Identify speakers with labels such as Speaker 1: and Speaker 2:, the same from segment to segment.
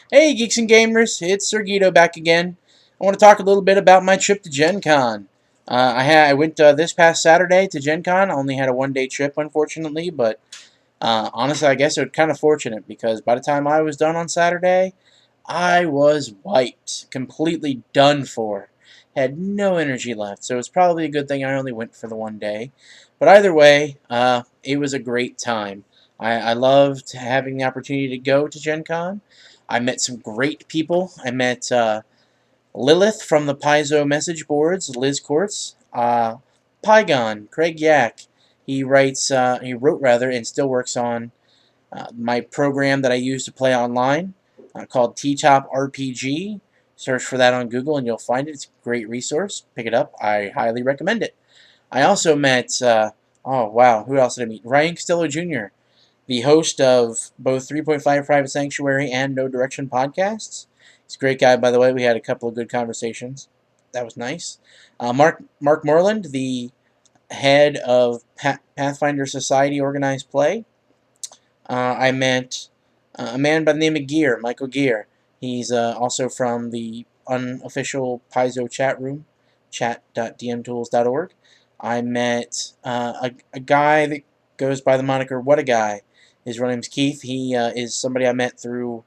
Speaker 1: Hey, geeks and gamers, it's Sir Guido back again. I want to talk a little bit about my trip to GenCon. I went this past Saturday to GenCon. I only had a one-day trip, unfortunately, but honestly, I guess it was kind of fortunate because by the time I was done on Saturday, I was wiped, completely done for. Had no energy left, so it's probably a good thing I only went for the one day. But either way, it was a great time. I loved having the opportunity to go to Gen Con. I met some great people. I met Lilith from the Paizo message boards, Liz Quartz, Pygon, Craig Yak. He wrote rather, and still works on my program that I use to play online called T-Top RPG. Search for that on Google and you'll find it. It's a great resource. Pick it up. I highly recommend it. I also met, oh wow, who else did I meet? Ryan Castillo Jr., the host of both 3.5 Private Sanctuary and No Direction podcasts. He's a great guy, by the way. We had a couple of good conversations. That was nice. Mark Moreland, the head of Pathfinder Society Organized Play. I met a man by the name of Gear, Michael Gear. He's also from the unofficial Paizo chat room, chat.dmtools.org. I met a guy that goes by the moniker What a Guy. His real name's Keith. He is somebody I met through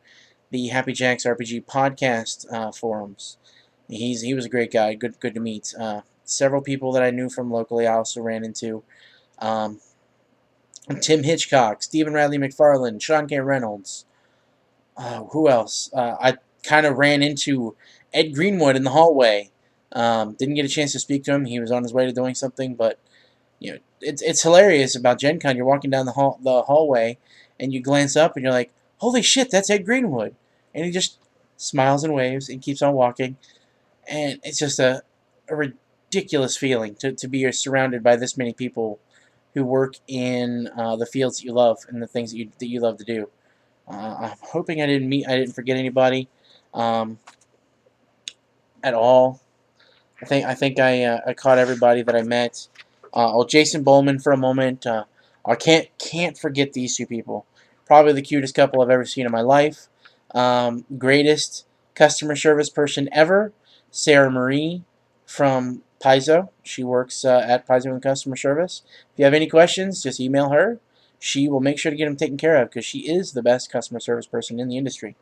Speaker 1: the Happy Jacks RPG podcast forums. He was a great guy. Good to meet. Several people that I knew from locally I also ran into. Um, Tim Hitchcock, Stephen Riley McFarland, Sean K. Reynolds. Who else? I kind of ran into Ed Greenwood in the hallway. Didn't get a chance to speak to him. He was on his way to doing something, but it's hilarious about Gen Con. You're walking down the hallway, and you glance up, and you're like, "Holy shit, that's Ed Greenwood!" And he just smiles and waves and keeps on walking, and it's just a ridiculous feeling to be surrounded by this many people who work in the fields that you love and the things that you love to do. I'm hoping I didn't forget anybody um, at all. I caught everybody that I met. Jason Bowman for a moment. I can't forget these two people. Probably the cutest couple I've ever seen in my life. Greatest customer service person ever, Sarah Marie from Paizo. She works at Paizo in customer service. If you have any questions, just email her. She will make sure to get them taken care of because she is the best customer service person in the industry.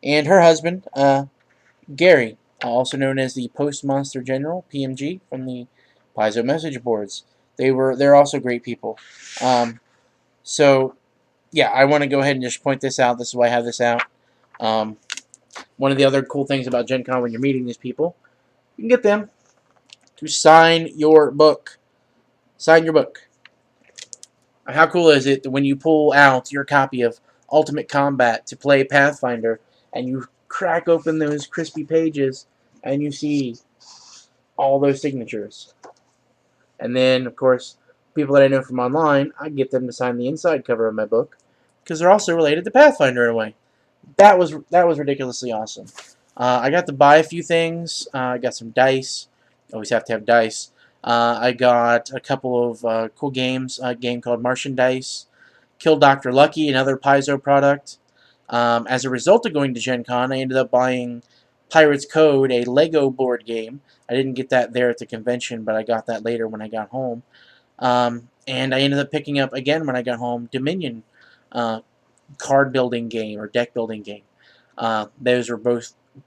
Speaker 1: And her husband, Gary, also known as the Postmaster General (PMG) from the Paizo message boards. They're also great people. Um, so yeah, I want to go ahead and just point this out. This is why I have this out. Um, One of the other cool things about Gen Con when you're meeting these people, you can get them to sign your book. Sign your book. How cool is it that when you pull out your copy of Ultimate Combat to play Pathfinder and you crack open those crispy pages and you see all those signatures? And then, of course, people that I know from online, I get them to sign the inside cover of my book because they're also related to Pathfinder in a way. That was ridiculously awesome. I got to buy a few things. I got some dice. Always have to have dice. I got a couple of cool games. A game called Martian Dice, Kill Dr. Lucky, another Paizo product. As a result of going to Gen Con, I ended up buying Pirates Code, a Lego board game. I didn't get that there at the convention, but I got that later when I got home. And I ended up picking up, again when I got home, Dominion uh, card building game or deck building game. Those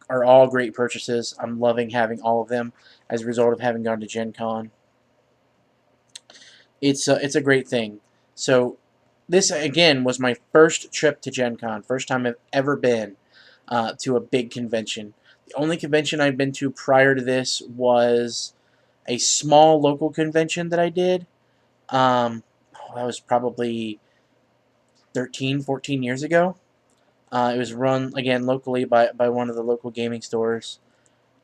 Speaker 1: are all great purchases. I'm loving having all of them as a result of having gone to Gen Con. It's a great thing. So this again was my first trip to Gen Con, first time I've ever been to a big convention. The only convention I'd been to prior to this was a small local convention that I did. That was probably 13, 14 years ago. It was run, again, locally by one of the local gaming stores.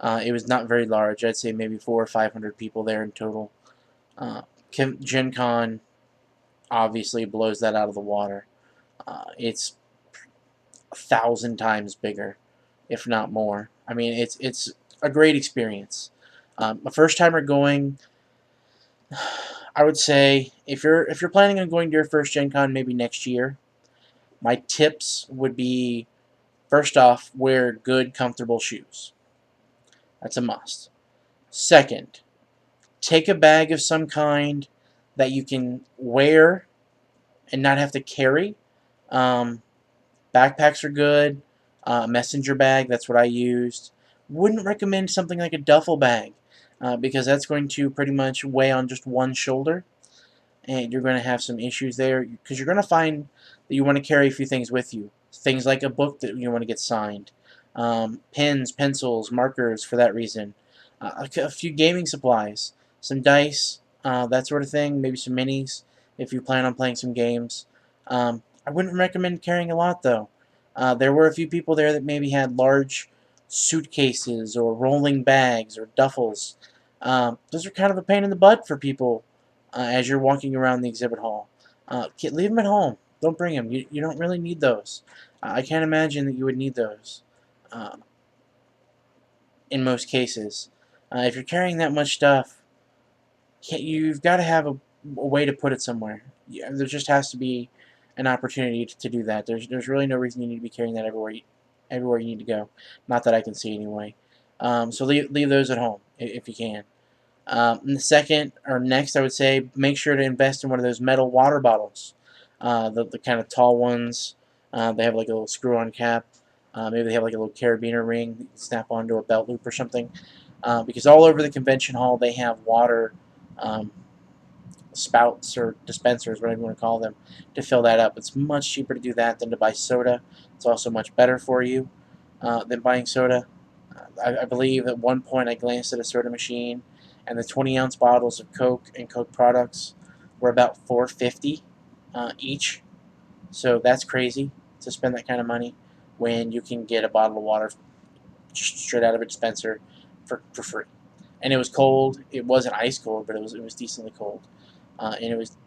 Speaker 1: It was not very large. I'd say maybe 400 or 500 people there in total. Uh, Gen Con obviously blows that out of the water. It's 1,000 times bigger, if not more. I mean, it's a great experience. A first timer going, I would say if you're planning on going to your first Gen Con maybe next year, my tips would be First off, wear good, comfortable shoes. That's a must. Second, take a bag of some kind that you can wear and not have to carry. Um, Backpacks are good. Messenger bag, that's what I used. Wouldn't recommend something like a duffel bag because that's going to pretty much weigh on just one shoulder, and you're going to have some issues there because you're going to find that you want to carry a few things with you. Things like a book that you want to get signed, pens, pencils, markers for that reason, a few gaming supplies, some dice, that sort of thing, maybe some minis if you plan on playing some games. I wouldn't recommend carrying a lot though. There were a few people there that maybe had large suitcases or rolling bags or duffels. Those are kind of a pain in the butt for people as you're walking around the exhibit hall. Leave them at home. Don't bring them. You don't really need those. I can't imagine that you would need those uh, in most cases. If you're carrying that much stuff, you've got to have a way to put it somewhere. There just has to be an opportunity to do that. There's really no reason you need to be carrying that everywhere you need to go. Not that I can see anyway. So leave those at home if you can. And the second or next, I would say make sure to invest in one of those metal water bottles, the kind of tall ones. They have like a little screw-on cap. Maybe they have like a little carabiner ring that you can snap onto a belt loop or something. Because all over the convention hall they have water um, spouts or dispensers, whatever you want to call them, to fill that up. It's much cheaper to do that than to buy soda. It's also much better for you than buying soda. I believe at one point I glanced at a soda machine, and the 20-ounce bottles of Coke and Coke products were about $4.50 each. So that's crazy to spend that kind of money when you can get a bottle of water just straight out of a dispenser for free. And it was cold. It wasn't ice cold, but it was decently cold, and it was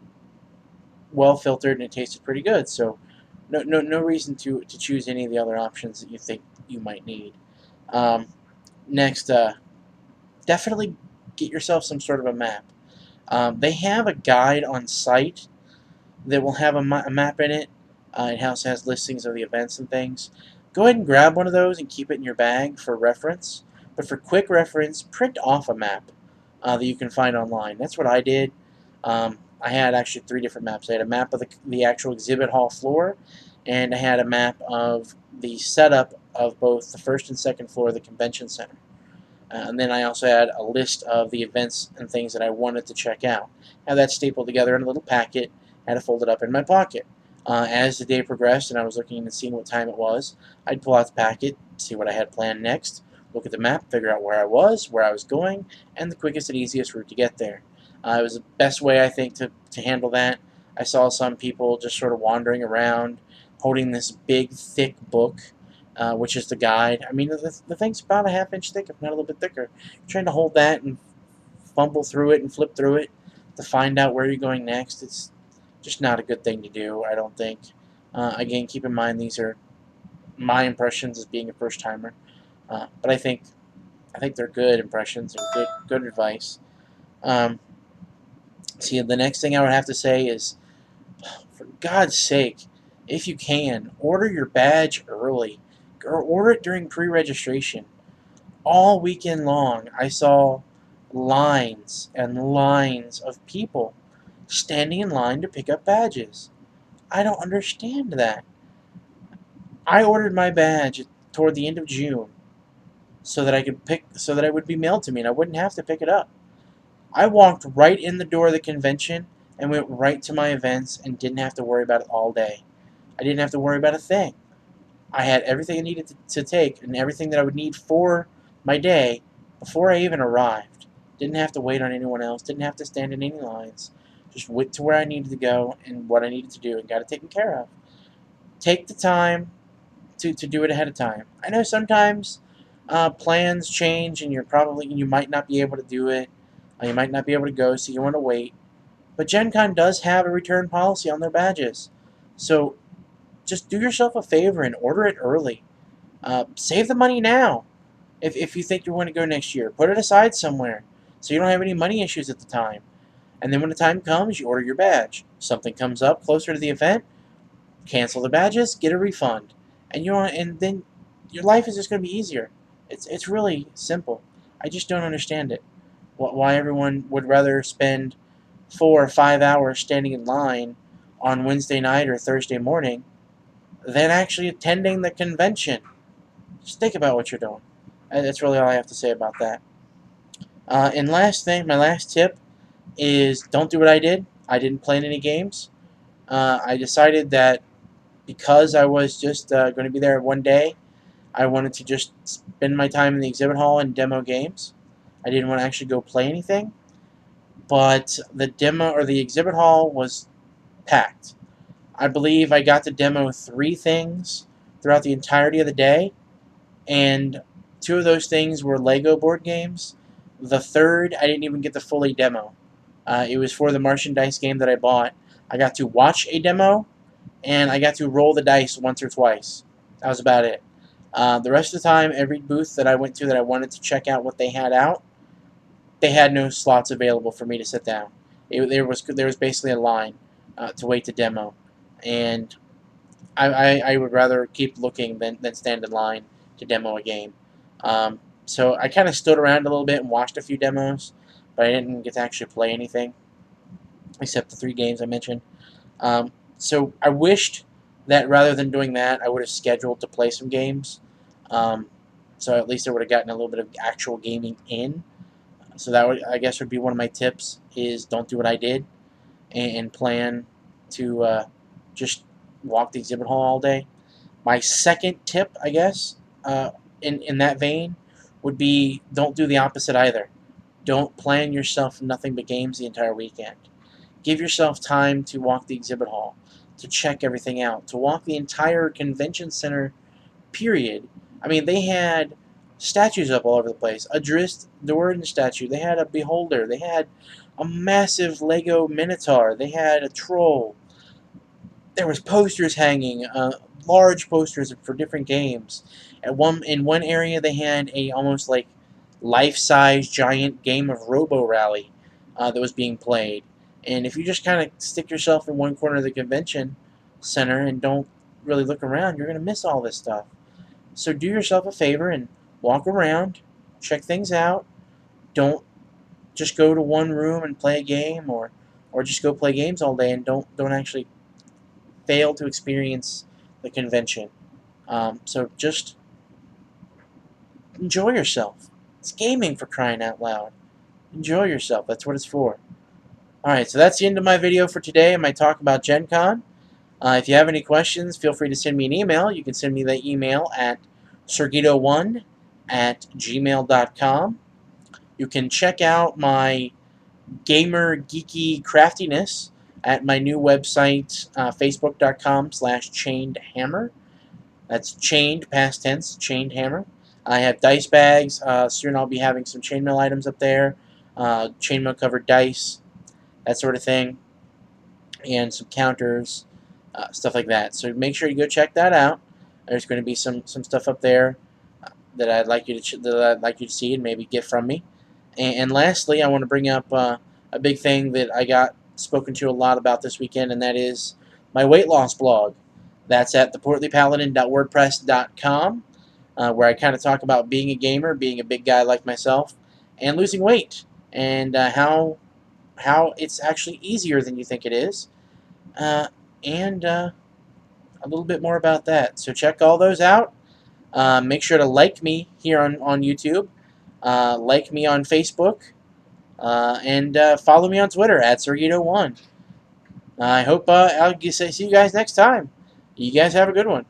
Speaker 1: well filtered and it tasted pretty good. So no reason to choose any of the other options that you think you might need. Um, Next, definitely get yourself some sort of a map. They have a guide on site that will have a map in it. It also has listings of the events and things. Go ahead and grab one of those and keep it in your bag for reference. But for quick reference, print off a map that you can find online. That's what I did. I had actually 3 different maps. I had a map of the actual exhibit hall floor, and I had a map of the setup of both the first and second floor of the convention center. And then I also had a list of the events and things that I wanted to check out. Had that stapled together in a little packet, had it folded up in my pocket. As the day progressed and I was looking and seeing what time it was, I'd pull out the packet, see what I had planned next, look at the map, figure out where I was going, and the quickest and easiest route to get there. It was the best way, I think, to handle that. I saw some people just sort of wandering around, holding this big, thick book, which is the guide. I mean, the thing's about a half-inch thick, if not a little bit thicker. You're trying to hold that and fumble through it and flip through it to find out where you're going next. It's just not a good thing to do, I don't think. Again, keep in mind these are my impressions as being a first-timer, but I think they're good impressions and good advice. Um, See, the next thing I would have to say is, for God's sake, if you can, order your badge early or order it during pre-registration. All weekend long, I saw lines and lines of people standing in line to pick up badges. I don't understand that. I ordered my badge toward the end of June so that it would be mailed to me and I wouldn't have to pick it up. I walked right in the door of the convention and went right to my events and didn't have to worry about it all day. I didn't have to worry about a thing. I had everything I needed to take and everything that I would need for my day before I even arrived. Didn't have to wait on anyone else. Didn't have to stand in any lines. Just went to where I needed to go and what I needed to do and got it taken care of. Take the time to do it ahead of time. I know sometimes plans change and you might not be able to do it. You might not be able to go, so you want to wait. But GenCon does have a return policy on their badges. So just do yourself a favor and order it early. Save the money now if you think you want to go next year. Put it aside somewhere so you don't have any money issues at the time. And then when the time comes, you order your badge. Something comes up closer to the event, cancel the badges, get a refund. And then your life is just going to be easier. It's really simple. I just don't understand it. Why everyone would rather spend 4 or 5 hours standing in line on Wednesday night or Thursday morning than actually attending the convention. Just think about what you're doing. That's really all I have to say about that. And last thing, my last tip is don't do what I did. I didn't play any games. I decided that because I was just going to be there one day, I wanted to just spend my time in the exhibit hall and demo games. I didn't want to actually go play anything, but the demo or the exhibit hall was packed. I believe I got to demo 3 things throughout the entirety of the day, and 2 of those things were Lego board games. The third, I didn't even get to fully demo. It was for the Martian dice game that I bought. I got to watch a demo, and I got to roll the dice once or twice. That was about it. The rest of the time, every booth that I went to that I wanted to check out what they had out, they had no slots available for me to sit down. There was basically a line to wait to demo, and I would rather keep looking than stand in line to demo a game. So I kind of stood around a little bit and watched a few demos, but I didn't get to actually play anything except the 3 games I mentioned. So I wished that rather than doing that, I would have scheduled to play some games. Um, so at least I would have gotten a little bit of actual gaming in. So that would, I guess, would be one of my tips: is don't do what I did and plan to just walk the exhibit hall all day. My second tip, I guess, in that vein, would be don't do the opposite either. Don't plan yourself nothing but games the entire weekend. Give yourself time to walk the exhibit hall, to check everything out, to walk the entire convention center, period. I mean, they had statues up all over the place. A Drizzt Do'Urden statue. They had a Beholder. They had a massive Lego Minotaur. They had a troll. There was posters hanging, large posters for different games. In one area, they had a almost like life-size giant game of Robo Rally that was being played. And if you just kind of stick yourself in one corner of the convention center and don't really look around, you're going to miss all this stuff. So do yourself a favor and walk around, check things out. Don't just go to one room and play a game, or just go play games all day and don't actually fail to experience the convention. So just enjoy yourself. It's gaming, for crying out loud. Enjoy yourself. That's what it's for. Alright, so that's the end of my video for today and my talk about GenCon. If you have any questions, feel free to send me an email. You can send me the email at sergito1@gmail.com. You can check out my gamer geeky craftiness at my new website, facebook.com/chainedhammer. That's chained, past tense, chained hammer. I have dice bags. Soon I'll be having some chainmail items up there, chainmail covered dice, that sort of thing, and some counters, stuff like that. So make sure you go check that out. There's going to be some stuff up there that I'd like you to see and maybe get from me. And lastly, I want to bring up a big thing that I got spoken to a lot about this weekend, and that is my weight loss blog. That's at theportlypaladin.wordpress.com, where I kind of talk about being a gamer, being a big guy like myself, and losing weight, and how it's actually easier than you think it is, and a little bit more about that. So check all those out. Make sure to like me here on YouTube, like me on Facebook, and follow me on Twitter at Sergito1. I hope I'll see you guys next time. You guys have a good one.